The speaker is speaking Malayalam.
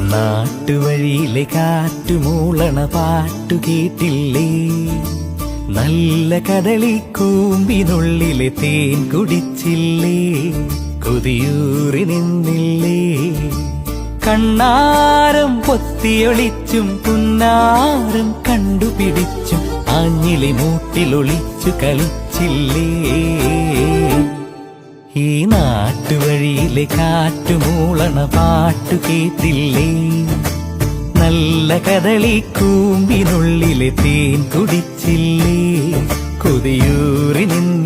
നാട്ടുവഴിയിലെ കാറ്റുമൂളണ പാട്ടു കേട്ടില്ലേ? നല്ല കദളിക്കൂമ്പിനുള്ളിലെ തേൻ കുടിച്ചില്ലേ? കൊതിയൂറി നിന്നില്ലേ? കണ്ണാരം പൊത്തിയൊളിച്ചും പുന്നാരം കണ്ടുപിടിച്ചും ആഞ്ഞിലി മൂട്ടിലൊളിച്ചു കളിച്ചില്ലേ? ഈ നാട്ടുവഴിയിലെ കാറ്റുമൂളണ പാട്ടു കേട്ടില്ലേ? നല്ല കദളിക്കൂമ്പിനുള്ളിലെ തേൻ കുടിച്ചില്ലേ? കൊതിയൂറി നിന്നില്ലേ?